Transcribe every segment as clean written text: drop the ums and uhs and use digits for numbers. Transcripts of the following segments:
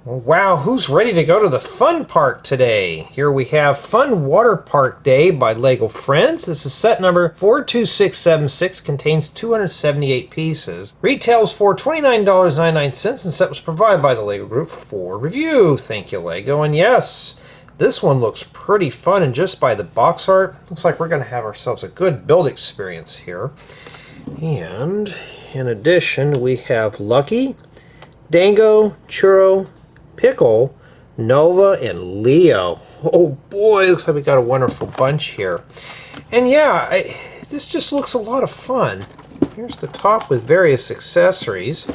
Well, wow, who's ready to go to the fun park today? Here we have Fun Water Park Day by Lego Friends. This is set number 42676, contains 278 pieces. Retails for $29.99, and set was provided by the Lego Group for review. Thank you, Lego. And yes, this one looks pretty fun, and just by the box art, looks like we're going to have ourselves a good build experience here. And in addition, we have Lucky, Dango, Churro, Pickle, Nova, and Leo. Oh boy, looks like we got a wonderful bunch here. And yeah, this just looks a lot of fun. Here's the top with various accessories.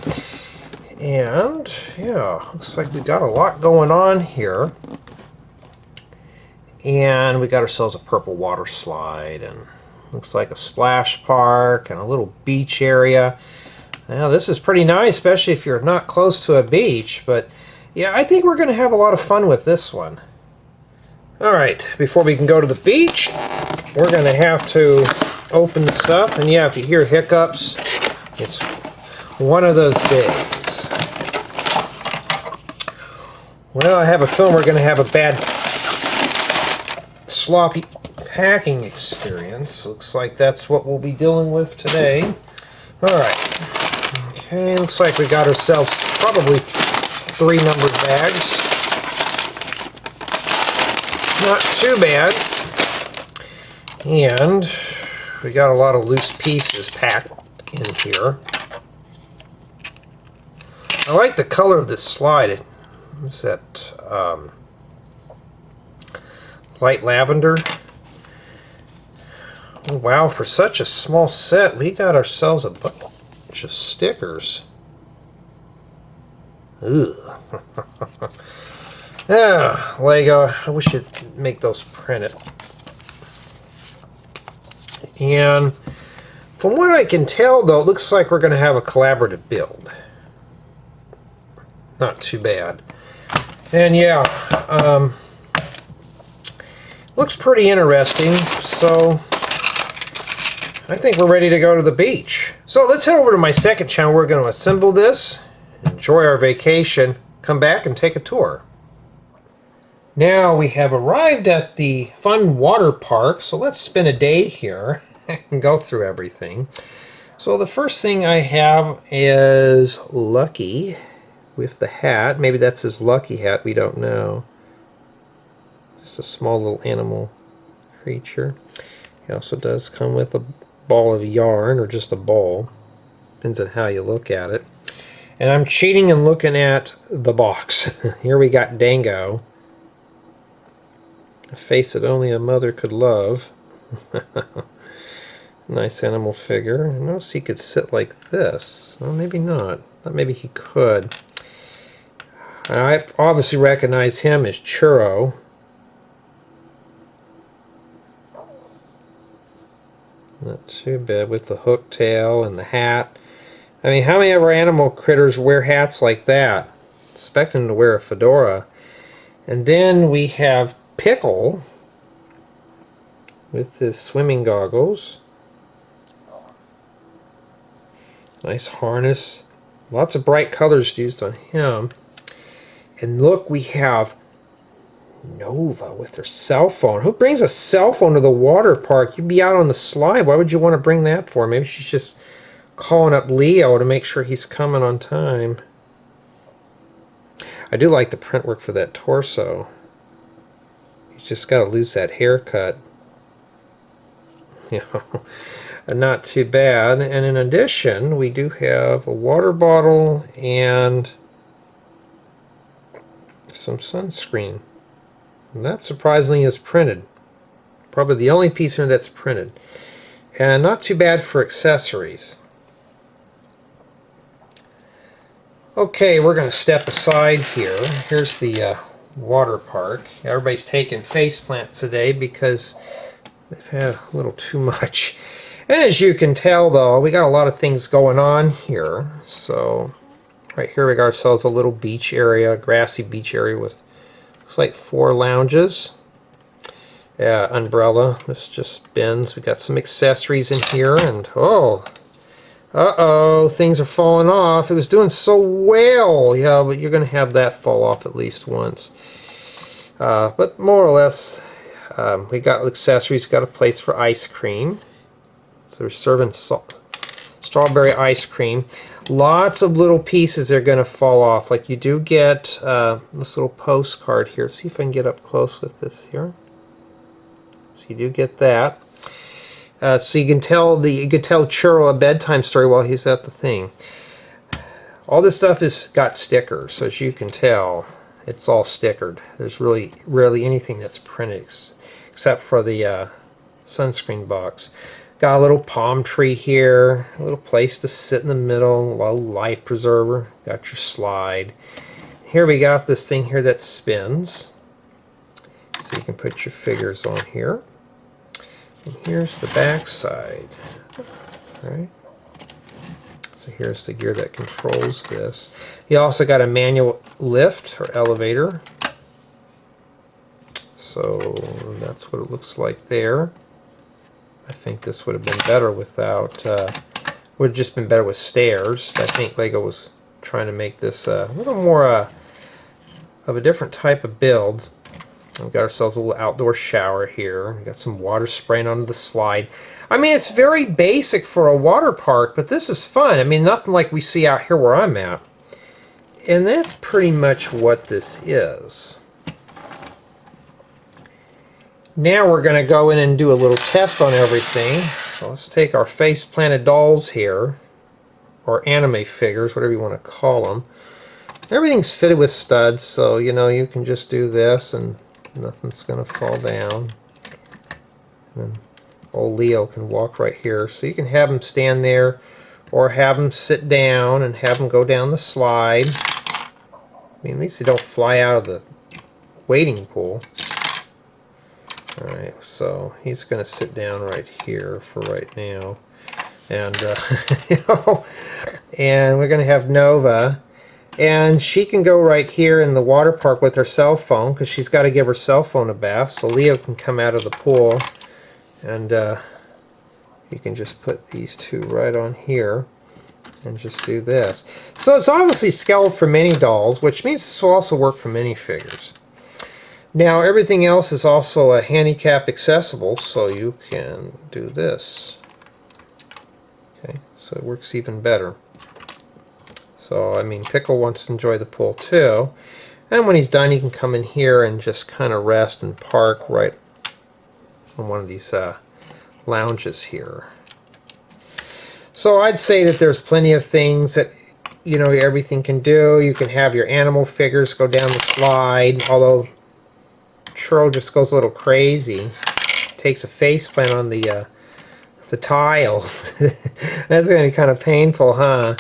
And yeah, looks like we got a lot going on here. And we got ourselves a purple water slide, and looks like a splash park and a little beach area. Now this is pretty nice, especially if you're not close to a beach, but yeah, I think we're going to have a lot of fun with this one. Alright, before we can go to the beach, we're going to have to open this up, and yeah, if you hear hiccups, it's one of those days. Well, I have a feeling we're going to have a bad, sloppy packing experience. Looks like that's what we'll be dealing with today. Alright. Okay, looks like we got ourselves probably 3 numbered bags. Not too bad. And we got a lot of loose pieces packed in here. I like the color of this slide. It's that light lavender. Oh, wow, for such a small set, we got ourselves a bunch of stickers. Ugh. Yeah, Lego, I wish you'd make those printed. And from what I can tell, though, it looks like we're going to have a collaborative build. Not too bad. And yeah, looks pretty interesting, so I think we're ready to go to the beach. So let's head over to my second channel. We're going to assemble this, enjoy our vacation, come back and take a tour. Now we have arrived at the Fun Water Park, so let's spend a day here and go through everything. So the first thing I have is Lucky with the hat. Maybe that's his lucky hat, we don't know. Just a small little animal creature. He also does come with a ball of yarn, or just a ball. Depends on how you look at it. And I'm cheating and looking at the box. Here we got Dango. A face that only a mother could love. Nice animal figure. I noticed he could sit like this. Well, maybe not. Thought maybe he could. I obviously recognize him as Churro. Not too bad with the hook tail and the hat. I mean, how many of our animal critters wear hats like that? Expecting to wear a fedora. And then we have Pickle with his swimming goggles. Nice harness. Lots of bright colors used on him. And look, we have Nova with her cell phone. Who brings a cell phone to the water park? You'd be out on the slide. Why would you want to bring that for? Maybe she's just calling up Leo to make sure he's coming on time. I do like the print work for that torso. He's just got to lose that haircut. You know, not too bad. And in addition, we do have a water bottle and some sunscreen. And that surprisingly is printed. Probably the only piece here that's printed. And not too bad for accessories. Okay, we're going to step aside here. Here's the water park. Everybody's taking face plants today because they've had a little too much. And as you can tell, though, we got a lot of things going on here. So right here we got ourselves a little beach area, grassy beach area with, looks like 4 lounges. Umbrella. This just spins. We got some accessories in here, and oh, Uh-oh, things are falling off. It was doing so well. Yeah, but you're going to have that fall off at least once. But more or less, we got accessories, got a place for ice cream. So we're serving strawberry ice cream. Lots of little pieces are going to fall off. Like you do get this little postcard here. Let's see if I can get up close with this here. So you do get that. So you can tell Churro a bedtime story while he's at the thing. All this stuff has got stickers, so as you can tell, it's all stickered. There's really rarely anything that's printed except for the sunscreen box. Got a little palm tree here, a little place to sit in the middle, a little life preserver. Got your slide. Here we got this thing here that spins, so you can put your figures on here. And here's the back side. All right. So here's the gear that controls this. You also got a manual lift or elevator. So that's what it looks like there. I think this would have been better without, would have just been better with stairs. But I think Lego was trying to make this a little more of a different type of build. We've got ourselves a little outdoor shower here. We've got some water spraying onto the slide. I mean, it's very basic for a water park, but this is fun. I mean, nothing like we see out here where I'm at. And that's pretty much what this is. Now we're going to go in and do a little test on everything. So let's take our face-planted dolls here, or anime figures, whatever you want to call them. Everything's fitted with studs, so you know you can just do this and nothing's going to fall down. And old Leo can walk right here. So you can have him stand there or have him sit down and have him go down the slide. I mean, at least they don't fly out of the wading pool. Alright, so he's going to sit down right here for right now. And, you know, and we're going to have Nova. And she can go right here in the water park with her cell phone because she's got to give her cell phone a bath. So Leo can come out of the pool and you can just put these two right on here and just do this. So it's obviously scaled for mini dolls, which means this will also work for minifigures. Now everything else is also handicap accessible, so you can do this. Okay, so it works even better. So, I mean, Pickle wants to enjoy the pool too. And when he's done, he can come in here and just kind of rest and park right on one of these lounges here. So I'd say that there's plenty of things that, you know, everything can do. You can have your animal figures go down the slide, although Churro just goes a little crazy. Takes a faceplant on the tiles. That's going to be kind of painful, huh?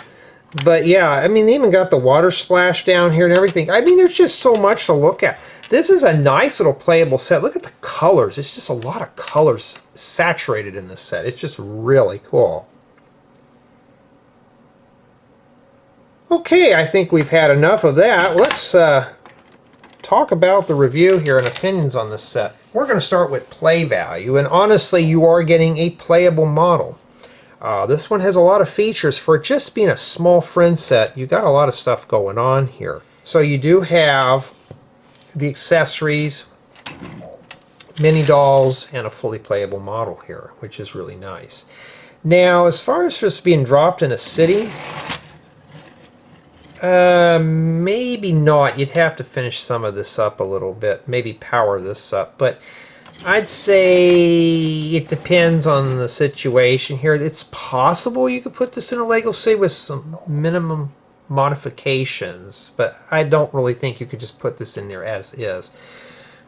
But yeah, I mean, they even got the water splash down here and everything. I mean, there's just so much to look at. This is a nice little playable set. Look at the colors. It's just a lot of colors saturated in this set. It's just really cool. Okay, I think we've had enough of that. Let's talk about the review here and opinions on this set. We're going to start with play value, and honestly, you are getting a playable model. This one has a lot of features. For it just being a small friend set, you got a lot of stuff going on here. So you do have the accessories, mini dolls, and a fully playable model here, which is really nice. Now, as far as just being dropped in a city, maybe not. You'd have to finish some of this up a little bit, maybe power this up, but I'd say it depends on the situation here. It's possible you could put this in a Lego city with some minimum modifications, but I don't really think you could just put this in there as is.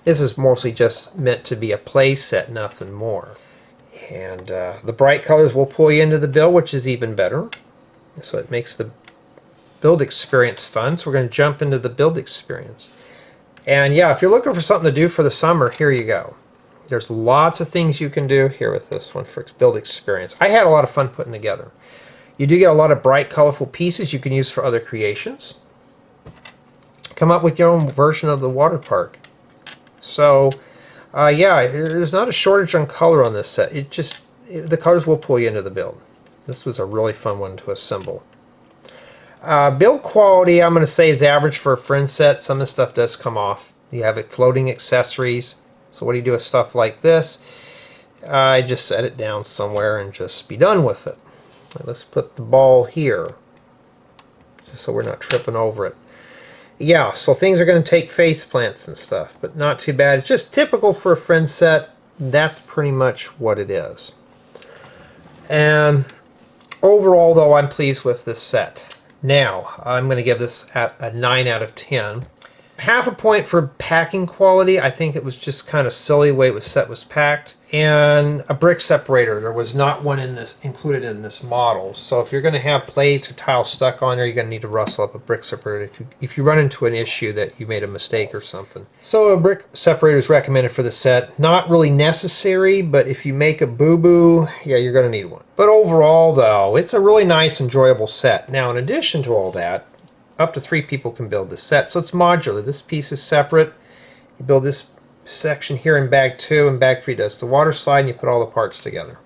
This is mostly just meant to be a play set, nothing more. And the bright colors will pull you into the build, which is even better. So it makes the build experience fun. So we're going to jump into the build experience. And yeah, if you're looking for something to do for the summer, here you go. There's lots of things you can do here with this one for build experience. I had a lot of fun putting together. You do get a lot of bright, colorful pieces you can use for other creations. Come up with your own version of the water park. So, yeah, there's not a shortage on color on this set. The colors will pull you into the build. This was a really fun one to assemble. Build quality, I'm going to say, is average for a friend set. Some of the stuff does come off. You have floating accessories. So what do you do with stuff like this? I just set it down somewhere and just be done with it. Let's put the ball here, just so we're not tripping over it. Yeah, so things are going to take face plants and stuff, but not too bad. It's just typical for a friend set. That's pretty much what it is. And overall, though, I'm pleased with this set. Now, I'm going to give this a 9 out of 10. Half a point for packing quality. I think it was just kind of silly the way the set was packed. And a brick separator. There was not one included in this model. So if you're going to have plates or tiles stuck on there, you're going to need to rustle up a brick separator if you run into an issue that you made a mistake or something. So a brick separator is recommended for the set. Not really necessary, but if you make a boo-boo, yeah, you're going to need one. But overall, though, it's a really nice, enjoyable set. Now, in addition to all that, up to 3 people can build this set. So it's modular. This piece is separate. You build this section here in bag 2, and bag 3 does the water slide, and you put all the parts together.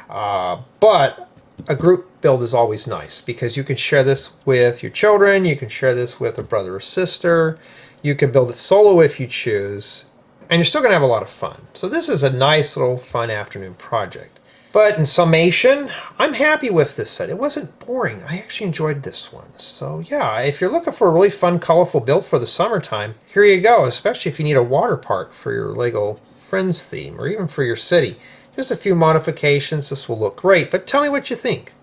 But a group build is always nice because you can share this with your children, you can share this with a brother or sister, you can build it solo if you choose, and you're still going to have a lot of fun. So this is a nice little fun afternoon project. But in summation, I'm happy with this set. It wasn't boring. I actually enjoyed this one. So yeah, if you're looking for a really fun, colorful build for the summertime, here you go, especially if you need a water park for your Lego Friends theme or even for your city. Just a few modifications. This will look great, but tell me what you think.